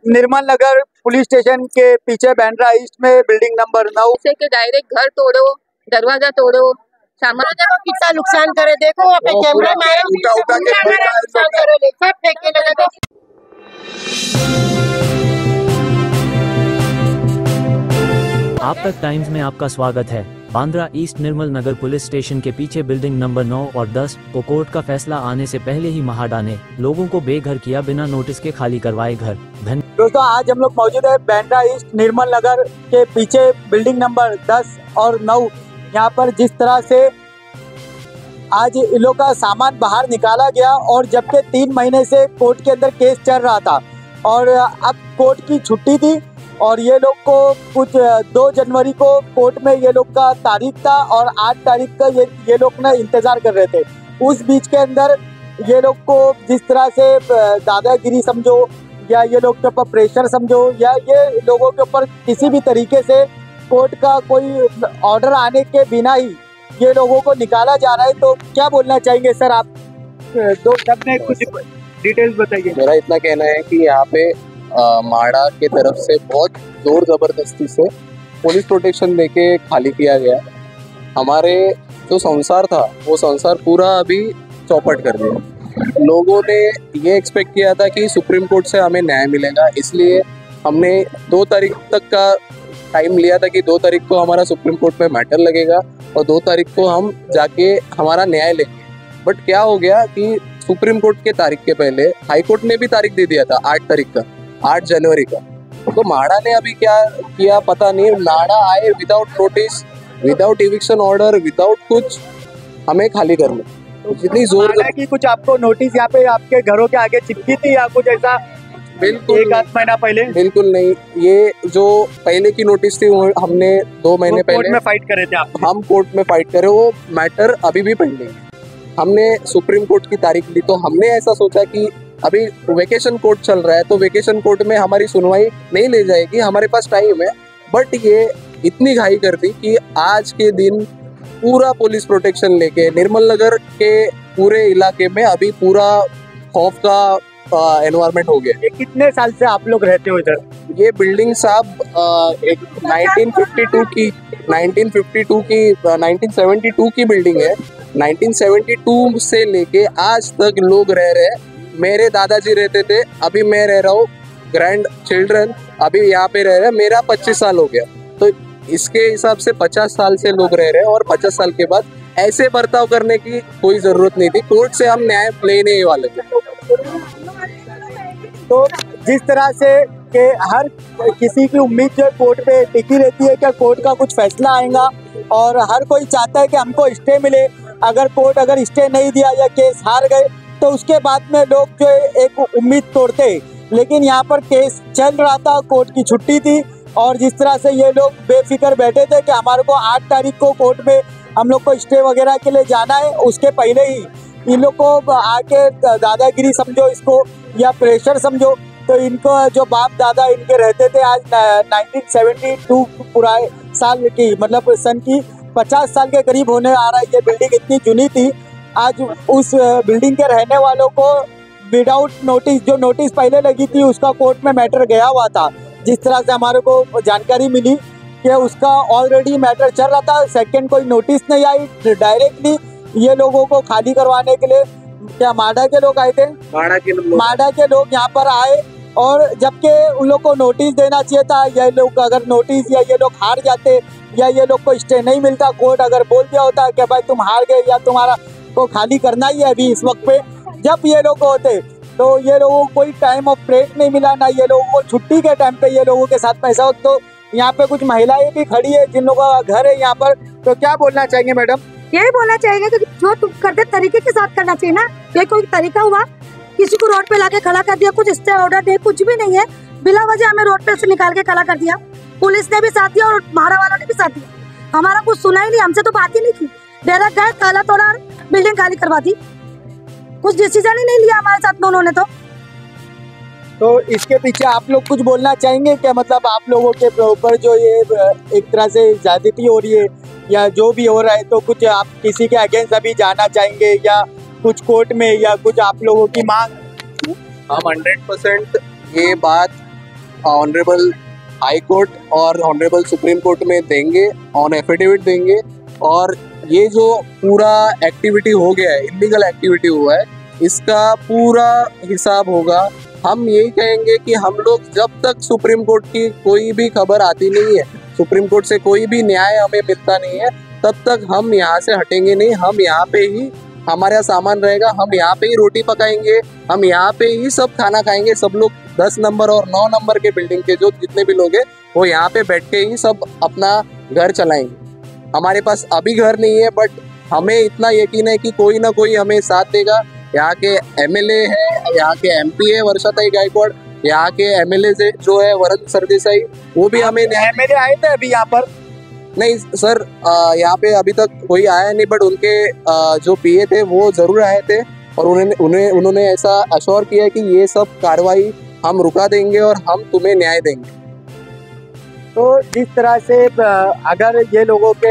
निर्मल नगर police station के पीछे Bandra east में बिल्डिंग नंबर 9 से के डायरेक्ट घर तोड़ो, दरवाजा तोड़ो, सामान देखो कितना नुकसान करे, देखो वहाँ पे कैमरा मारे, नुकसान करे, सब फेंके लगे। आप तक टाइम्स में आपका स्वागत है। बांद्रा ईस्ट निर्मल नगर पुलिस स्टेशन के पीछे बिल्डिंग नंबर 9 और 10 को कोर्ट का फैसला आने से पहले ही महाडा ने लोगों को बेघर किया, बिना नोटिस के खाली करवाए घर। दोस्तों, आज हम लोग मौजूद है बांद्रा ईस्ट निर्मल नगर के पीछे बिल्डिंग नंबर 10 और 9। यहाँ पर जिस तरह से आज इन लोग का सामान बाहर निकाला गया, और जबकि 3 महीने से कोर्ट के अंदर केस चल रहा था और अब कोर्ट की छुट्टी थी, और ये लोग को कुछ 2 जनवरी को कोर्ट में ये लोग का तारीख था और 8 तारीख का ये लोग ना इंतज़ार कर रहे थे। उस बीच के अंदर ये लोग को जिस तरह से दादागिरी समझो या ये लोग के ऊपर प्रेशर समझो या ये लोगों के ऊपर किसी भी तरीके से कोर्ट का कोई ऑर्डर आने के बिना ही ये लोगों को निकाला जा रहा है। तो क्या बोलना चाहेंगे सर आप? 2 शब्द में कुछ डिटेल्स बताइए। मेरा इतना कहना है कि यहाँ पे माड़ा के तरफ से बहुत जोर जबरदस्ती से पुलिस प्रोटेक्शन देके खाली किया गया। हमारे जो संसार था वो संसार पूरा अभी चौपट कर दिया। लोगों ने ये एक्सपेक्ट किया था कि सुप्रीम कोर्ट से हमें न्याय मिलेगा, इसलिए हमने 2 तारीख तक का टाइम लिया था कि 2 तारीख को हमारा सुप्रीम कोर्ट में मैटर लगेगा और 2 तारीख को हम जाके हमारा न्याय लेंगे। बट क्या हो गया कि सुप्रीम कोर्ट के तारीख के पहले हाई कोर्ट ने भी तारीख दे दिया था 8 तारीख का, 8 जनवरी का। तो माड़ा ने अभी क्या किया पता नहीं। माड़ा आए without notice, without eviction order, without कुछ हमें खाली करना। तो जितनी जोर की कुछ आपको नोटिस यहाँ पे आपके घरों के आगे चिपकी थी या कुछ ऐसा? बिल्कुल 1 महीना पहले बिल्कुल नहीं। ये जो पहले की नोटिस थी वो हमने 2 महीने पहले कोर्ट में फाइट करे थे आप? हम कोर्ट में फाइट करे, वो मैटर अभी भी पेंडिंग है। हमने सुप्रीम कोर्ट की तारीख ली तो हमने ऐसा सोचा कि अभी वेकेशन कोर्ट चल रहा है तो वेकेशन कोर्ट में हमारी सुनवाई नहीं ले जाएगी, हमारे पास टाइम है। बट ये इतनी घाई कर दी कि आज के दिन पूरा पुलिस प्रोटेक्शन लेके निर्मल नगर के पूरे इलाके में अभी पूरा खौफ का एनवायरनमेंट हो गया। ये कितने साल से आप लोग रहते हो इधर? ये बिल्डिंग साहब एक 1972 की बिल्डिंग है। 1972 से लेके आज तक लोग रह रहे हैं। मेरे दादाजी रहते थे, अभी मैं रह रहा हूँ, ग्रैंड चिल्ड्रन अभी यहाँ पे रह रहे हैं। मेरा 25 साल हो गया, तो इसके हिसाब से 50 साल से लोग रह रहे हैं। और 50 साल के बाद ऐसे बर्ताव करने की कोई जरूरत नहीं थी। कोर्ट से हम न्याय लेने ही वाले थे। तो जिस तरह से कि हर किसी की उम्मीद जो कोर्ट पे टिकी रहती है, क्या कोर्ट का कुछ फैसला आएगा, और हर कोई चाहता है कि हमको स्टे मिले। अगर कोर्ट स्टे नहीं दिया या केस हार गए तो उसके बाद में लोग जो एक उम्मीद तोड़ते। लेकिन यहाँ पर केस चल रहा था, कोर्ट की छुट्टी थी, और जिस तरह से ये लोग बेफिक्र बैठे थे कि हमारे को 8 तारीख को कोर्ट में हम लोग को स्टे वगैरह के लिए जाना है, उसके पहले ही इन लोग को आके दादागिरी समझो इसको या प्रेशर समझो। तो इनको जो बाप दादा इनके रहते थे, आज 1972 पूरा साल की मतलब सन की 50 साल के करीब होने आ रहा है। ये बिल्डिंग इतनी जुनी थी। आज उस बिल्डिंग के रहने वालों को विदाउट नोटिस, जो नोटिस पहले लगी थी उसका कोर्ट में मैटर गया हुआ था। जिस तरह से हमारे को जानकारी मिली कि उसका ऑलरेडी मैटर चल रहा था, सेकंड कोई नोटिस नहीं आई, डायरेक्टली ये लोगों को खाली करवाने के लिए क्या माड़ा के लोग आए थे? माड़ा के लोग यहाँ पर आए, और जबकि उन लोग को नोटिस देना चाहिए था। ये लोग अगर नोटिस या ये लोग हार जाते या ये लोग को स्टे नहीं मिलता, कोर्ट अगर बोल दिया होता कि भाई तुम हार गए या तुम्हारा को खाली करना ही है अभी इस वक्त पे, जब ये लोग होते तो ये लोगों को कोई टाइम ऑफ ब्रेक नहीं मिला, ना ये लोगों को छुट्टी के टाइम पे ये लोगों के साथ पैसा हो। तो यहाँ पे कुछ महिलाएं भी खड़ी है जिन लोगों का घर है यहाँ पर। तो क्या बोलना चाहेंगे मैडम? यही बोलना चाहेंगे कि जो तुम करते तरीके के साथ करना चाहिए ना। ये कोई तरीका हुआ? किसी को रोड पे लाके खड़ा कर दिया, कुछ स्टे ऑर्डर नहीं, कुछ भी नहीं है, बिला वजह हमें रोड पे से निकाल के खड़ा कर दिया। पुलिस ने भी साथ दिया और माड़ा वालों ने भी साथ दिया। हमारा कुछ सुना ही नहीं, हमसे तो बात ही नहीं की। डायरेक्ट गए, ताला तोड़ा, बिल्डिंग खाली करवा दी, कुछ डिसीजन ही नहीं लिया हमारे साथ उन्होंने। तो इसके पीछे आप लोग कुछ बोलना चाहेंगे क्या? मतलब आप लोगों के ऊपर जो ये एक तरह से ज्यादती हो रही है या जो भी हो रहा है, तो कुछ आप किसी के अगेंस्ट अभी जाना चाहेंगे या कुछ कोर्ट में, या कुछ आप लोगों की मांग? हम 100% ये बात ऑनरेबल हाई कोर्ट और ऑनरेबल सुप्रीम कोर्ट में देंगे, ऑन एफिडेविट देंगे। और ये जो पूरा एक्टिविटी हो गया है, इलीगल एक्टिविटी हुआ है, इसका पूरा हिसाब होगा। हम यही कहेंगे कि हम लोग जब तक सुप्रीम कोर्ट की कोई भी खबर आती नहीं है, सुप्रीम कोर्ट से कोई भी न्याय हमें मिलता नहीं है, तब तक हम यहाँ से हटेंगे नहीं। हम यहाँ पे ही हमारा सामान रहेगा, हम यहाँ पे ही रोटी पकाएंगे, हम यहाँ पे ही सब खाना खाएंगे। सब लोग 10 नंबर और 9 नंबर के बिल्डिंग के जो जितने भी लोग हैं वो यहाँ पे बैठ के ही सब अपना घर चलाएंगे। हमारे पास अभी घर नहीं है, बट हमें इतना यकीन है कि कोई ना कोई हमें साथ देगा। यहाँ के एमएलए है, यहाँ के एमपी है वर्षाताई गायकवाड़, यहाँ के एमएलए से जो है वरुण सरदेसाई, वो भी हमें एमएलए आए थे अभी यहाँ पर? नहीं सर, यहाँ पे अभी तक कोई आया नहीं, बट उनके जो पीए थे वो जरूर आए थे और उन्होंने ऐसा अश्योर किया कि ये सब कार्रवाई हम रुका देंगे और हम तुम्हें न्याय देंगे। तो जिस तरह से अगर ये लोगों के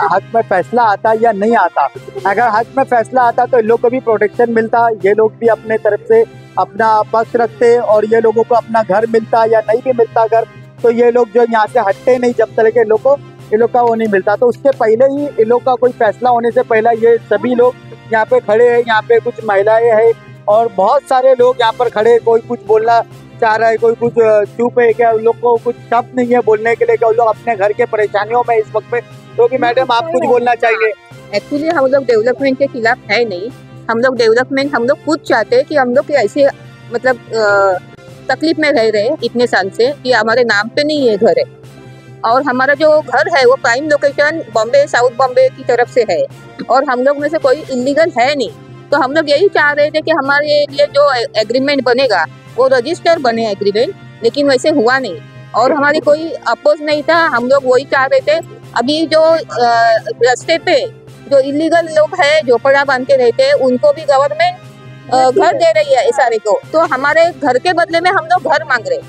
हक में फैसला आता या नहीं आता, अगर हक में फैसला आता तो इन लोग को भी प्रोटेक्शन मिलता, ये लोग भी अपने तरफ से अपना पक्ष रखते और ये लोगों को अपना घर मिलता या नहीं भी मिलता घर, तो ये लोग जो यहाँ से हटते नहीं जब तक के इन लोग का वो नहीं मिलता। तो उसके पहले ही इन लोग का कोई फैसला होने से पहले ये सभी लोग यहाँ पे खड़े हैं। यहाँ पे कुछ महिलाएं हैं और बहुत सारे लोग यहाँ पर खड़े, कोई कुछ बोलना चाह रहा है, कोई कुछ चुप है, क्या उन लोग को कुछ शब्द नहीं है बोलने के लिए, क्या उन लोग अपने घर के परेशानियों में इस वक्त में। तो कि मैडम आप कुछ बोलना चाहिए? एक्चुअली हम लोग डेवलपमेंट के खिलाफ है नहीं, हम लोग डेवलपमेंट हम लोग खुद चाहते हैं कि हम लोग ऐसे मतलब तकलीफ में रह रहे इतने साल से कि हमारे नाम पे नहीं है घर है, और हमारा जो घर है वो prime location Bombay, south Bombay की तरफ से है और हम लोग में से कोई इलीगल है नहीं। तो हम लोग यही चाह रहे थे कि हमारे लिए जो एग्रीमेंट बनेगा वो रजिस्टर बने एग्रीमेंट, लेकिन वैसे हुआ नहीं और हमारी कोई अपोज नहीं था। हम लोग वही चाह रहे थे। अभी जो रास्ते पे जो इलीगल लोग हैं, झोपड़ा बांध के रहते हैं, उनको भी गवर्नमेंट घर दे रही है सारे को। तो हमारे घर के बदले में हम लोग घर मांग रहे,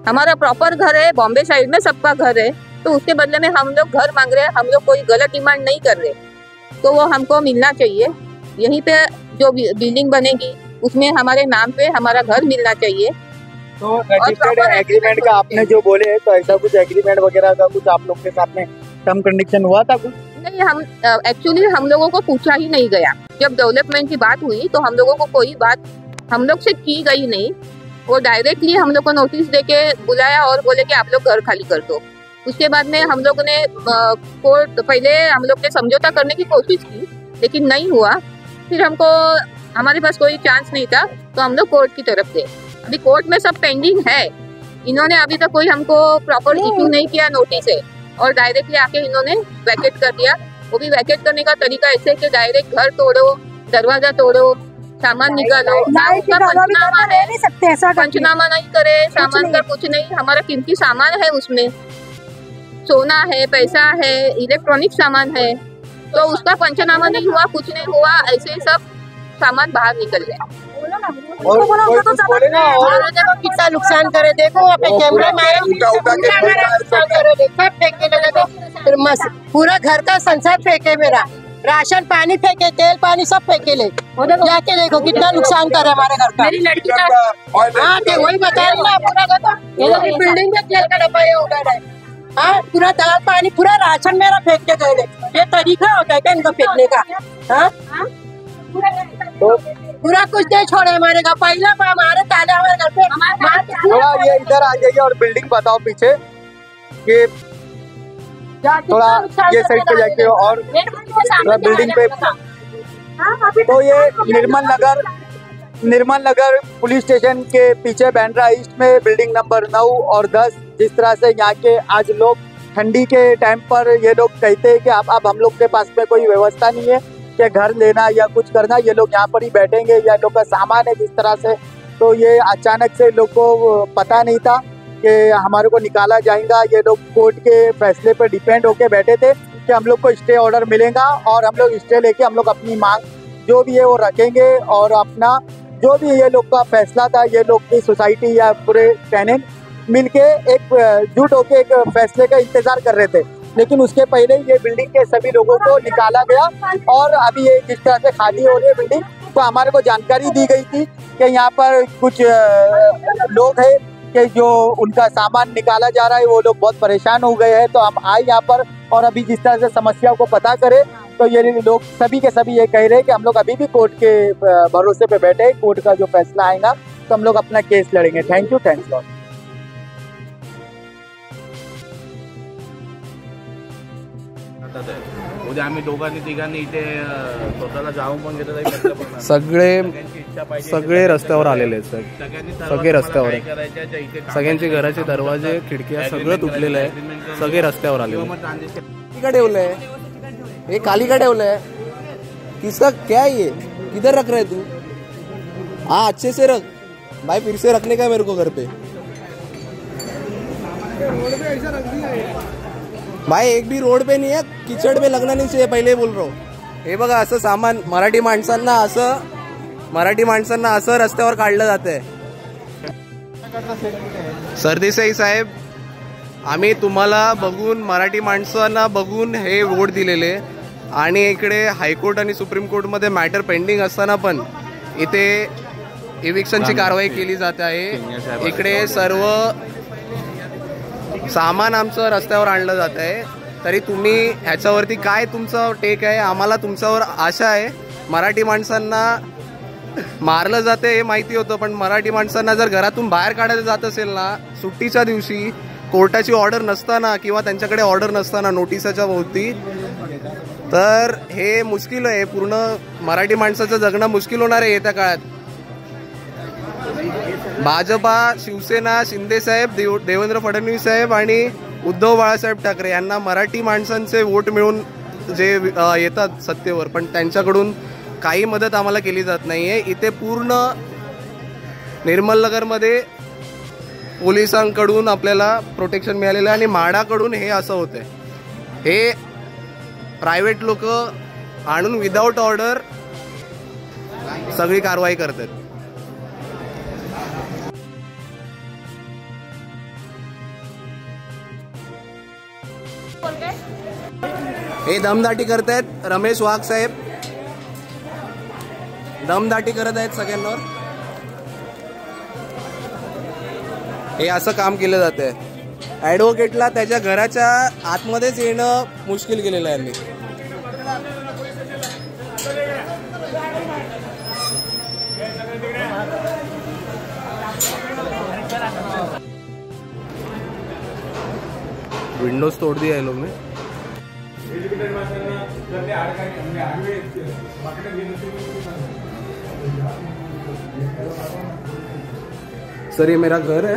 हमारा प्रॉपर घर है बॉम्बे साइड में, सबका घर है, तो उसके बदले में हम लोग घर मांग रहे हैं। हम लोग कोई गलत डिमांड नहीं कर रहे, तो वो हमको मिलना चाहिए। यहीं पे जो बिल्डिंग बनेगी उसमें हमारे नाम पे हमारा घर मिलना चाहिए। तो रजिस्टर्ड एग्रीमेंट का आपने जो बोले, तो ऐसा कुछ एग्रीमेंट वगैरह का कुछ आप लोग के साथ में टर्म कंडीशन हुआ था कुछ? नहीं, हम एक्चुअली हम लोगों को पूछा ही नहीं गया। जब डेवलपमेंट की बात हुई तो हम लोगों को कोई बात हम लोग से की गई नहीं। वो डायरेक्टली हम लोग को नोटिस देके बुलाया और बोले कि आप लोग घर खाली कर दो। उसके बाद में हम लोगों ने कोर्ट, पहले हम लोग ने समझौता करने की कोशिश की लेकिन नहीं हुआ। फिर हमको हमारे पास कोई चांस नहीं था तो हम लोग कोर्ट की तरफ गए। अभी कोर्ट में सब पेंडिंग है। इन्होंने अभी तक कोई हमको प्रॉपर इश्यू नहीं किया नोटिस है और डायरेक्टली आके इन्होंने वैकेट कर दिया। वो भी वैकेट करने का तरीका ऐसे कि डायरेक्ट घर तोड़ो, दरवाजा तोड़ो, सामान निकालो। ना उसका पंचनामा है, पंचनामा नहीं करे, सामान का कुछ नहीं। हमारा कीमती सामान है, उसमें सोना है, पैसा है, इलेक्ट्रॉनिक सामान है, तो उसका पंचनामा नहीं हुआ, कुछ नहीं हुआ, ऐसे सब सामान बाहर निकल गया। कितना नुकसान करे देखो, कैमरा पूरा घर का संसार फेंके, मेरा राशन पानी फेंके, तेल पानी सब फेंके ले। जाके देखो कितना नुकसान करे हमारे घर का। मेरी लड़की का हाँ वही बता रही ना, पूरा घर बिल्डिंग में तेल का डब्बा ये उड़ा है। हाँ, पूरा दाल पानी पूरा राशन मेरा फेंक के गए। ये तरीका होता है क्या इनको फेंकने का? हाँ, पूरा कुछ नहीं छोड़े हमारे घर। पहले हमारे ताजा हमारे घर पे। थोड़ा ये इधर आ जाइए और बिल्डिंग बताओ पीछे, ये थोड़ा ये साइड पे जाके और थोड़ा बिल्डिंग पे। तो ये निर्मल नगर पुलिस स्टेशन के पीछे बांद्रा ईस्ट में बिल्डिंग नंबर 9 और 10। जिस तरह से यहाँ के आज लोग ठंडी के टाइम पर ये लोग कहते हैं कि अब हम लोग के पास में कोई व्यवस्था नहीं है कि घर लेना या कुछ करना, ये लोग यहाँ पर ही बैठेंगे, या लोग का सामान है जिस तरह से। तो ये अचानक से लोग को पता नहीं था कि हमारे को निकाला जाएगा। ये लोग कोर्ट के फैसले पर डिपेंड होके बैठे थे कि हम लोग को स्टे ऑर्डर मिलेगा और हम लोग स्टे लेके हम लोग अपनी मांग जो भी है वो रखेंगे और अपना जो भी ये लोग का फैसला था, ये लोग की सोसाइटी या पूरे टेनेंट मिलके एकजुट होके एक फैसले का इंतजार कर रहे थे। लेकिन उसके पहले ये बिल्डिंग के सभी लोगों को निकाला गया और अभी ये जिस तरह से खाली हो रही है बिल्डिंग, तो हमारे को जानकारी दी गई थी कि यहाँ पर कुछ लोग हैं के जो उनका सामान निकाला जा रहा है वो लोग बहुत परेशान हो गए हैं। तो हम आए यहाँ पर और अभी जिस तरह से समस्या को पता करें तो ये लोग सभी के सभी ये कह रहे हैं कि हम लोग अभी भी कोर्ट के भरोसे पे बैठे हैं, कोर्ट का जो फैसला आएगा तो हम लोग अपना केस लड़ेंगे। Thank you, thanks lot. उद्या आम्ही दोघांनी तिघांनी इथे स्वतःला जाऊन पण घेतो तरी मतलब होणार. सगळे रस्त्यावर आलेले आहेत साहेब. सगळ्यांनी सगळे रस्त्यावर काय करायचं जे इथे काम सगळ्यांचे घराचे दरवाजे खिडक्या सगळं तुटलेलं आहे. सगळे रस्त्यावर आलेले किंवा आहेत. मग transaction का ठेवलंय हे खाली का ठेवलंय किसका क्या है ये किधर रख रहा है तू हाँ अच्छे से रख भाई फिर से रखने का मेरे को घर पे भाई एक भी रोड पे नहीं है कीचड़ में लगना नहीं चाहिए पहिले बोल रहा हूँ. हे बघा असं सामान मराठी माणसांना असं रस्त्यावर काढलं जातंय. सरदेसाई साहेब आम्ही तुम्हाला बघून मराठी माणसांना बघून हे वोट दिलेले आणि इकडे हायकोर्ट आणि सुप्रीम कोर्टमध्ये मॅटर पेंडिंग असताना पण इथे इविक्शनची कारवाई केली जात आहे. इकडे सर्व सामान आमचं रस्त्यावर आणलं जात आहे. तरी तुम्ही ह्याच्यावरती काय तुमचं टेक आहे. आम्हाला तुमच्यावर आशा आहे. मराठी माणसांना मारलं जाते हे माहिती होतं पण मराठी माणसांना जर घरातून बाहेर काढायला जात असेल ना सुट्टीच्या दिवशी कोर्टाची ऑर्डर नसताना किंवा त्यांच्याकडे ऑर्डर नसताना नोटिसाच्या भोवती तर हे मुश्किल आहे. पूर्ण मराठी माणसाचं जगणं मुश्किल होणार आहे येत्या काळात. भाजपा शिवसेना शिंदे साहेब देवेंद्र फडणवीस साहेब आणि उद्धव बाळासाहेब ठाकरे यांना मराठी माणसांचे वोट मिळून जे येतात सत्तेवर पण त्यांच्याकडून काही मदत आम्हाला केली जात नाहीये. इथे पूर्ण निर्मलनगरमध्ये पोलिसांकडून आपल्याला प्रोटेक्शन मिळालेलं आहे आणि म्हाडाकडून हे असं होतंय. हे प्रायव्हेट लोक आणून विदाऊट ऑर्डर सगळी कारवाई करतात. हे दमदाटी करतायत रमेश वाघ साहेब दमदाटी करत आहेत सगळ्यांवर. हे असं काम केलं जातंय. ॲडव्होकेटला त्याच्या घराच्या आतमध्येच येणं मुश्किल केलेलं आहे. विंडोज तोड़ दिया है लोग ने. सर ये मेरा घर है.